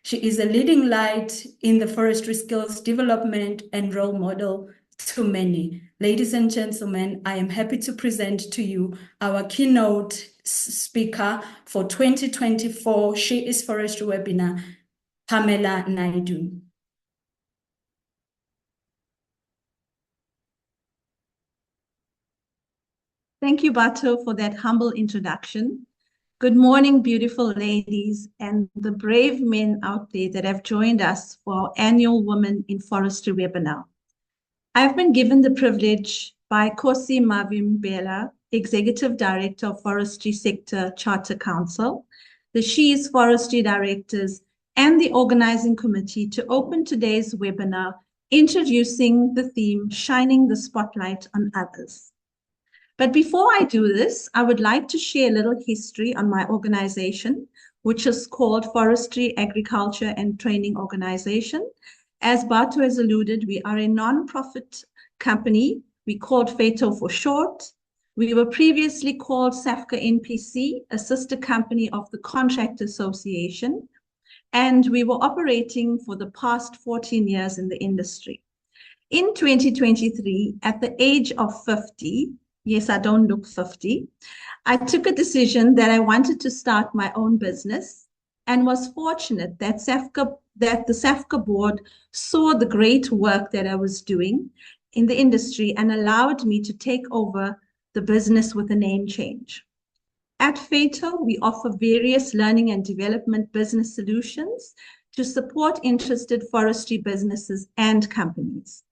She is a leading light in the forestry skills development and role model to many. Ladies and gentlemen, I am happy to present to you our keynote speaker for 2024 She is Forestry webinar, Pamela Naidoo. Thank you, Bato, for that humble introduction. Good morning, beautiful ladies and the brave men out there that have joined us for our annual Women in Forestry webinar. I've been given the privilege by Kosi Mavimbela, Executive Director of Forestry Sector Charter Council, the She's Forestry Directors, and the organizing committee to open today's webinar, introducing the theme, Shining the Spotlight on Others. But before I do this, I would like to share a little history on my organization, which is called Forestry, Agriculture and Training Organization. As Bato has alluded, we are a non-profit company. We called FATO for short. We were previously called SIFSA NPC, a sister company of the Contract Association, and we were operating for the past 14 years in the industry. In 2023, at the age of 50, yes, I don't look 50, I took a decision that I wanted to start my own business and was fortunate that the SIFSA board saw the great work that I was doing in the industry and allowed me to take over the business with a name change. At FATO, we offer various learning and development business solutions to support interested forestry businesses and companies.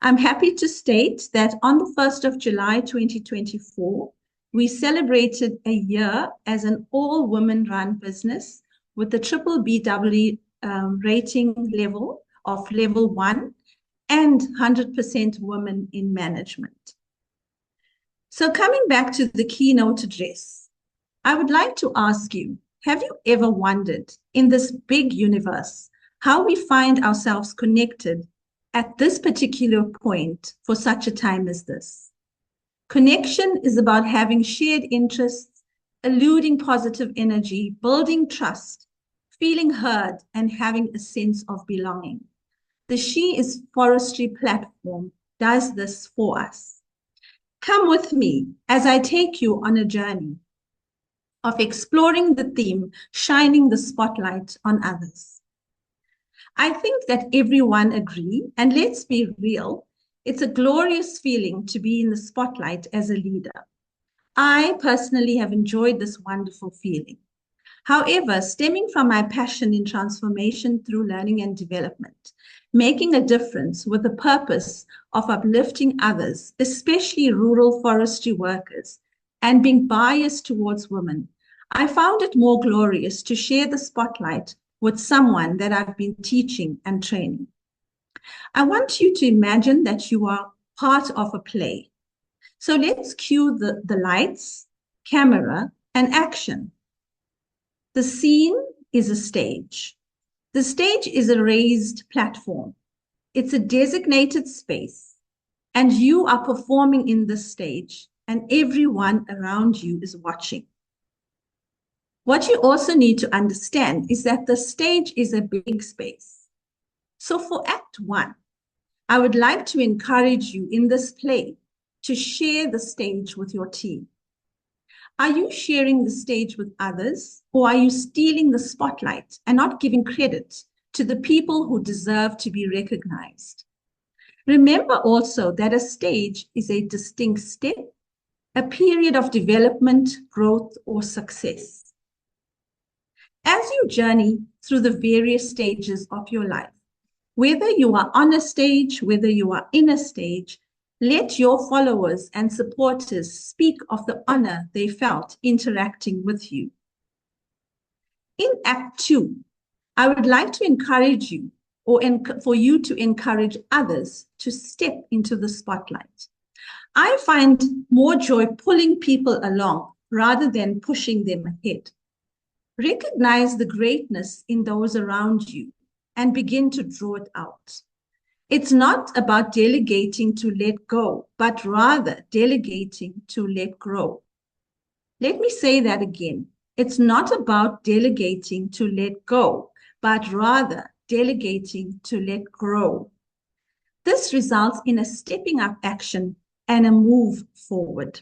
I'm happy to state that on the 1st of July 2024, we celebrated a year as an all-women-run business with the BBBW rating level of level 1 and 100% women in management. So coming back to the keynote address, I would like to ask you, have you ever wondered in this big universe how we find ourselves connected at this particular point for such a time as this? Connection is about having shared interests, eluding positive energy, building trust, feeling heard, and having a sense of belonging. The She is Forestry platform does this for us. Come with me as I take you on a journey of exploring the theme, shining the spotlight on others. I think that everyone agree, and let's be real, it's a glorious feeling to be in the spotlight as a leader. I personally have enjoyed this wonderful feeling. However, stemming from my passion in transformation through learning and development, making a difference with the purpose of uplifting others, especially rural forestry workers, and being biased towards women, I found it more glorious to share the spotlight with someone that I've been teaching and training. I want you to imagine that you are part of a play. So let's cue the lights, camera, and action. The scene is a stage. The stage is a raised platform. It's a designated space, and you are performing in the stage, and everyone around you is watching. What you also need to understand is that the stage is a big space. So for Act 1, I would like to encourage you in this play to share the stage with your team. Are you sharing the stage with others, or are you stealing the spotlight and not giving credit to the people who deserve to be recognized? Remember also that a stage is a distinct step, a period of development, growth, or success. As you journey through the various stages of your life, whether you are on a stage, whether you are in a stage, let your followers and supporters speak of the honor they felt interacting with you. In Act 2, I would like to encourage you, or for you to encourage others to step into the spotlight. I find more joy pulling people along rather than pushing them ahead. Recognize the greatness in those around you and begin to draw it out. It's not about delegating to let go, but rather delegating to let grow. Let me say that again. It's not about delegating to let go, but rather delegating to let grow. This results in a stepping up action and a move forward.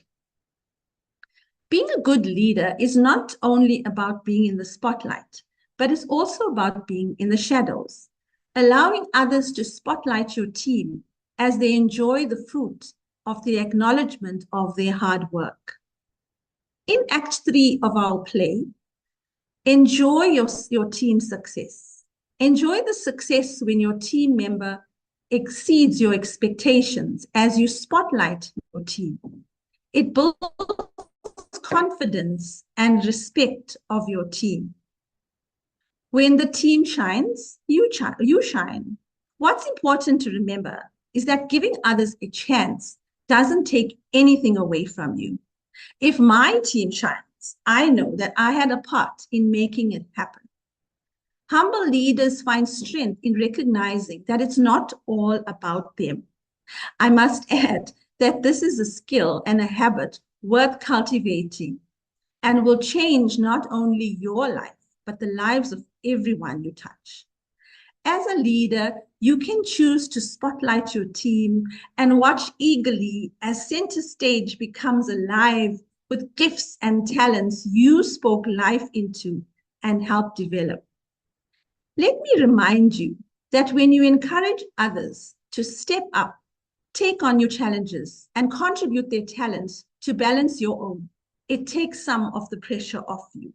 Being a good leader is not only about being in the spotlight, but it's also about being in the shadows, allowing others to spotlight your team as they enjoy the fruit of the acknowledgement of their hard work. In Act 3 of our play, enjoy your team's success. Enjoy the success when your team member exceeds your expectations as you spotlight your team. It builds confidence and respect of your team. When the team shines, you shine. What's important to remember is that giving others a chance doesn't take anything away from you. If my team shines, I know that I had a part in making it happen. Humble leaders find strength in recognizing that it's not all about them. I must add that this is a skill and a habit worth cultivating and will change not only your life, but the lives of everyone you touch. As a leader, you can choose to spotlight your team and watch eagerly as center stage becomes alive with gifts and talents you spoke life into and helped develop. Let me remind you that when you encourage others to step up, take on new challenges, and contribute their talents to balance your own, it takes some of the pressure off you.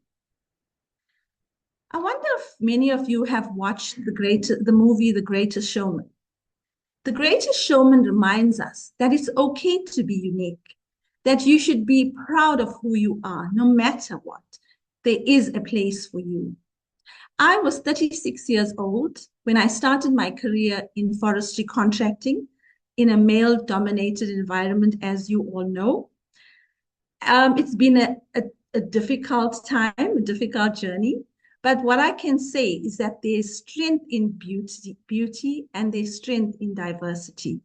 I wonder if many of you have watched the movie The Greatest Showman. The Greatest Showman reminds us that it's okay to be unique, that you should be proud of who you are, no matter what. There is a place for you. I was 36 years old when I started my career in forestry contracting in a male-dominated environment, as you all know. It's been a difficult time, a difficult journey. But what I can say is that there's strength in beauty and there's strength in diversity.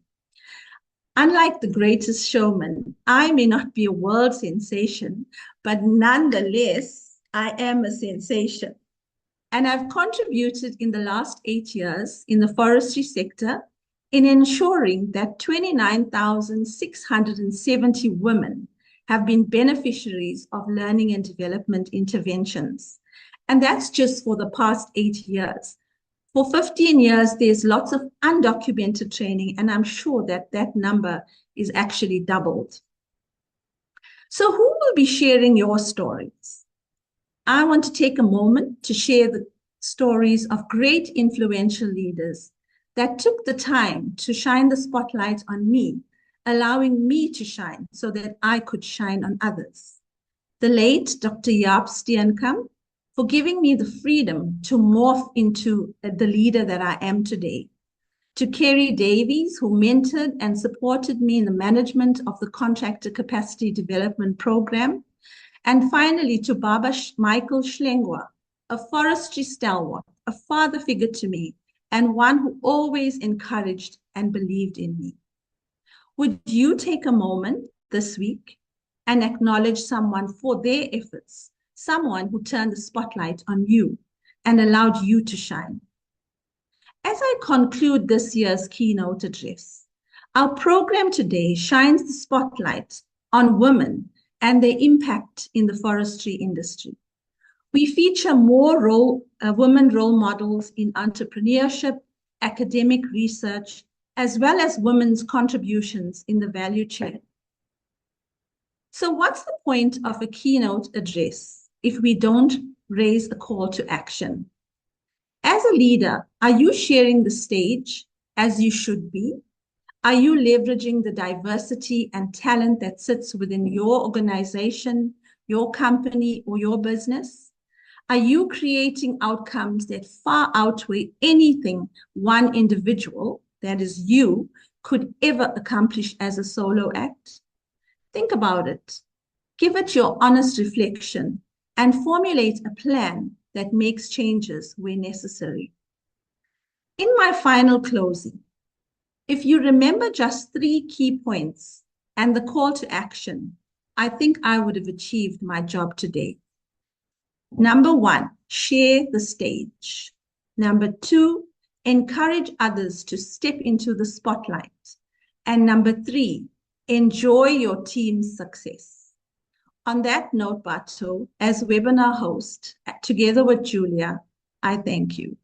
Unlike The Greatest Showman, I may not be a world sensation, but nonetheless, I am a sensation. And I've contributed in the last 8 years in the forestry sector in ensuring that 29,670 women have been beneficiaries of learning and development interventions. And that's just for the past 8 years. For 15 years, there's lots of undocumented training, and I'm sure that that number is actually doubled. So who will be sharing your stories? I want to take a moment to share the stories of great influential leaders that took the time to shine the spotlight on me, allowing me to shine so that I could shine on others. The late Dr. Jaap Steenkamp, for giving me the freedom to morph into the leader that I am today. To Kerry Davies, who mentored and supported me in the management of the Contractor Capacity Development Program. And finally, to Baba Michael Schlengwa, a forestry stalwart, a father figure to me, and one who always encouraged and believed in me. Would you take a moment this week and acknowledge someone for their efforts, someone who turned the spotlight on you and allowed you to shine? As I conclude this year's keynote address, our program today shines the spotlight on women and their impact in the forestry industry. We feature more women role models in entrepreneurship, academic research, as well as women's contributions in the value chain. So what's the point of a keynote address if we don't raise a call to action? As a leader, are you sharing the stage as you should be? Are you leveraging the diversity and talent that sits within your organization, your company, or your business? Are you creating outcomes that far outweigh anything one individual, that is you, could ever accomplish as a solo act? Think about it. Give it your honest reflection and formulate a plan that makes changes where necessary. In my final closing, if you remember just 3 key points and the call to action, I think I would have achieved my job today. Number 1, share the stage. Number 2, encourage others to step into the spotlight. And number 3, enjoy your team's success. On that note, Bato, as webinar host, together with Julia, I thank you.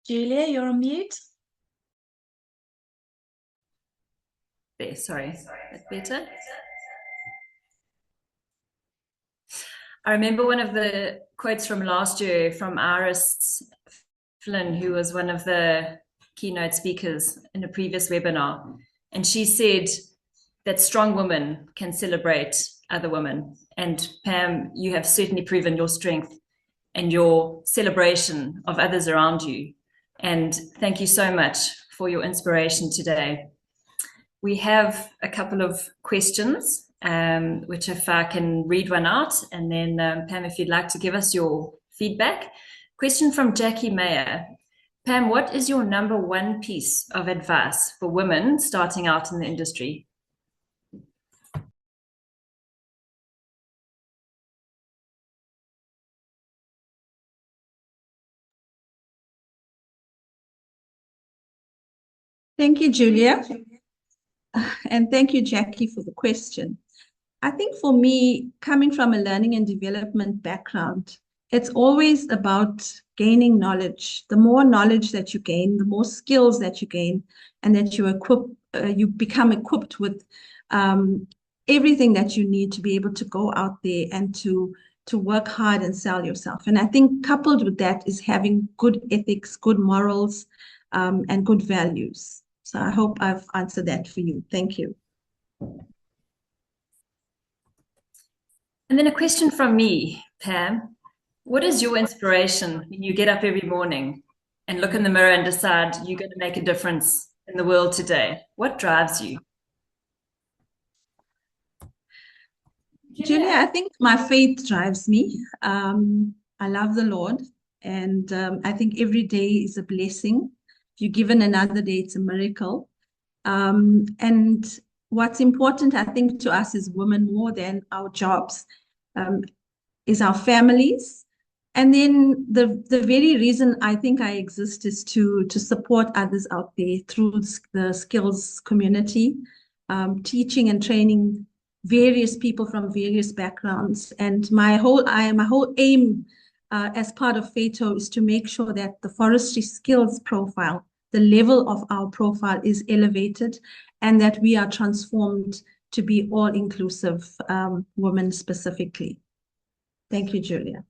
Julia, you're on mute. There, sorry, that's better. I remember one of the quotes from last year from Iris Flynn, who was one of the keynote speakers in a previous webinar. And she said that strong women can celebrate other women. And Pam, you have certainly proven your strength and your celebration of others around you. And thank you so much for your inspiration today. We have a couple of questions, which if I can read one out, and then Pam, if you'd like to give us your feedback. Question from Jackie Mayer. Pam, what is your number one piece of advice for women starting out in the industry? Thank you, Julia. And thank you, Jackie, for the question. I think for me, coming from a learning and development background, it's always about gaining knowledge. The more knowledge that you gain, the more skills that you gain, and that you become equipped with everything that you need to be able to go out there and to work hard and sell yourself. And I think coupled with that is having good ethics, good morals, and good values. So I hope I've answered that for you. Thank you. And then a question from me, Pam. What is your inspiration when you get up every morning and look in the mirror and decide you're going to make a difference in the world today? What drives you? Julia, I think my faith drives me. I love the Lord, and I think every day is a blessing. If you're given another day, it's a miracle. And what's important, I think, to us as women more than our jobs is our families. And then the very reason I think I exist is to support others out there through the skills community, teaching and training various people from various backgrounds. And my whole aim as part of FATO is to make sure that the forestry skills profile, the level of our profile is elevated, and that we are transformed to be all-inclusive women specifically. Thank you, Julia.